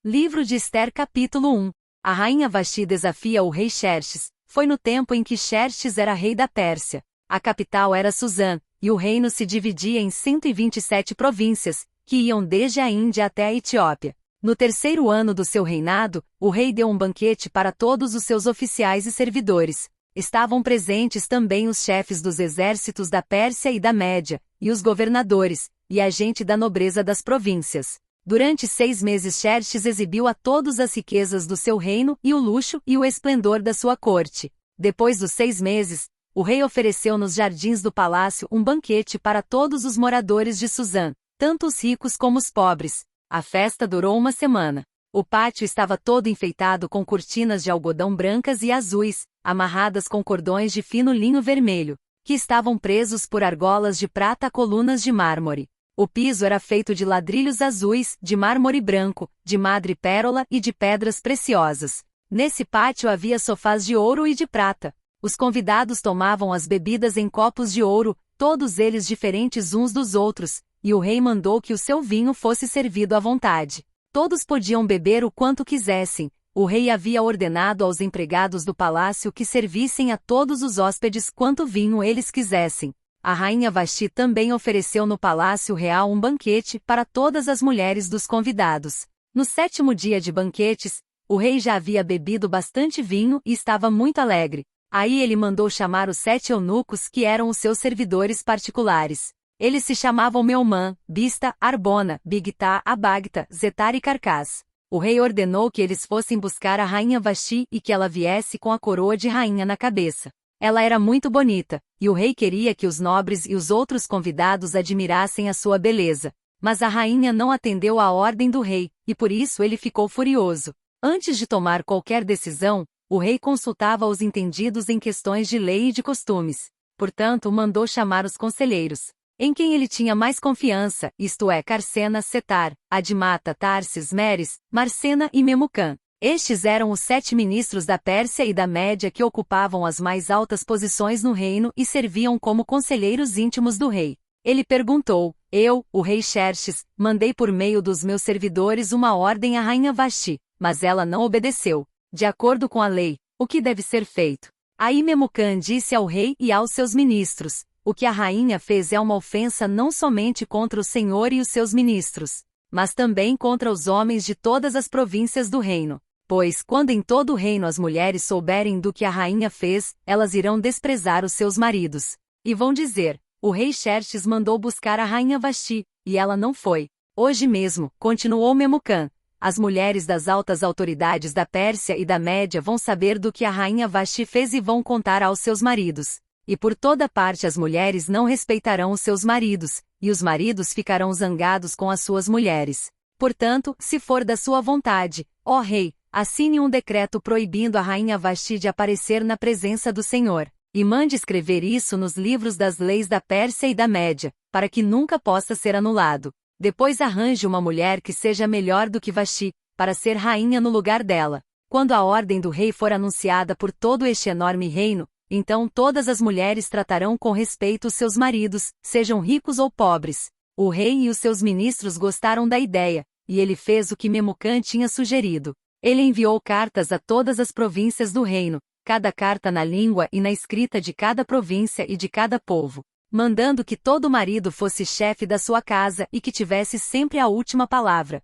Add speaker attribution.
Speaker 1: Livro de Ester capítulo 1. A rainha Vasti desafia o rei Xerxes. Foi no tempo em que Xerxes era rei da Pérsia. A capital era Suzã, e o reino se dividia em 127 províncias, que iam desde a Índia até a Etiópia. No terceiro ano do seu reinado, o rei deu um banquete para todos os seus oficiais e servidores. Estavam presentes também os chefes dos exércitos da Pérsia e da Média, e os governadores, e a gente da nobreza das províncias. Durante 6 meses Xerxes exibiu a todos as riquezas do seu reino e o luxo e o esplendor da sua corte. Depois dos 6 meses, o rei ofereceu nos jardins do palácio um banquete para todos os moradores de Suzã, tanto os ricos como os pobres. A festa durou uma semana. O pátio estava todo enfeitado com cortinas de algodão brancas e azuis, amarradas com cordões de fino linho vermelho, que estavam presos por argolas de prata a colunas de mármore. O piso era feito de ladrilhos azuis, de mármore branco, de madrepérola e de pedras preciosas. Nesse pátio havia sofás de ouro e de prata. Os convidados tomavam as bebidas em copos de ouro, todos eles diferentes uns dos outros, e o rei mandou que o seu vinho fosse servido à vontade. Todos podiam beber o quanto quisessem. O rei havia ordenado aos empregados do palácio que servissem a todos os hóspedes quanto vinho eles quisessem. A rainha Vasti também ofereceu no palácio real um banquete para todas as mulheres dos convidados. No 7º dia de banquetes, o rei já havia bebido bastante vinho e estava muito alegre. Aí ele mandou chamar os 7 eunucos que eram os seus servidores particulares. Eles se chamavam Meumã, Bista, Arbona, Bigtá, Abagta, Zetar e Carcás. O rei ordenou que eles fossem buscar a rainha Vasti e que ela viesse com a coroa de rainha na cabeça. Ela era muito bonita, e o rei queria que os nobres e os outros convidados admirassem a sua beleza. Mas a rainha não atendeu à ordem do rei, e por isso ele ficou furioso. Antes de tomar qualquer decisão, o rei consultava os entendidos em questões de lei e de costumes. Portanto, mandou chamar os conselheiros, em quem ele tinha mais confiança, isto é Carcena, Setar, Admata, Tarsis, Meres, Marcena e Memucã. Estes eram os 7 ministros da Pérsia e da Média que ocupavam as mais altas posições no reino e serviam como conselheiros íntimos do rei. Ele perguntou: Eu, o rei Xerxes, mandei por meio dos meus servidores uma ordem à rainha Vasti, mas ela não obedeceu. De acordo com a lei, o que deve ser feito? Aí Memucã disse ao rei e aos seus ministros: O que a rainha fez é uma ofensa não somente contra o Senhor e os seus ministros, mas também contra os homens de todas as províncias do reino. Pois, quando em todo o reino as mulheres souberem do que a rainha fez, elas irão desprezar os seus maridos. E vão dizer: o rei Xerxes mandou buscar a rainha Vasti, e ela não foi. Hoje mesmo, continuou Memucã, as mulheres das altas autoridades da Pérsia e da Média vão saber do que a rainha Vasti fez e vão contar aos seus maridos. E por toda parte as mulheres não respeitarão os seus maridos, e os maridos ficarão zangados com as suas mulheres. Portanto, se for da sua vontade, ó rei, assine um decreto proibindo a rainha Vasti de aparecer na presença do Senhor, e mande escrever isso nos livros das leis da Pérsia e da Média, para que nunca possa ser anulado. Depois arranje uma mulher que seja melhor do que Vasti, para ser rainha no lugar dela. Quando a ordem do rei for anunciada por todo este enorme reino, então todas as mulheres tratarão com respeito os seus maridos, sejam ricos ou pobres. O rei e os seus ministros gostaram da ideia, e ele fez o que Memucã tinha sugerido. Ele enviou cartas a todas as províncias do reino, cada carta na língua e na escrita de cada província e de cada povo, mandando que todo marido fosse chefe da sua casa e que tivesse sempre a última palavra.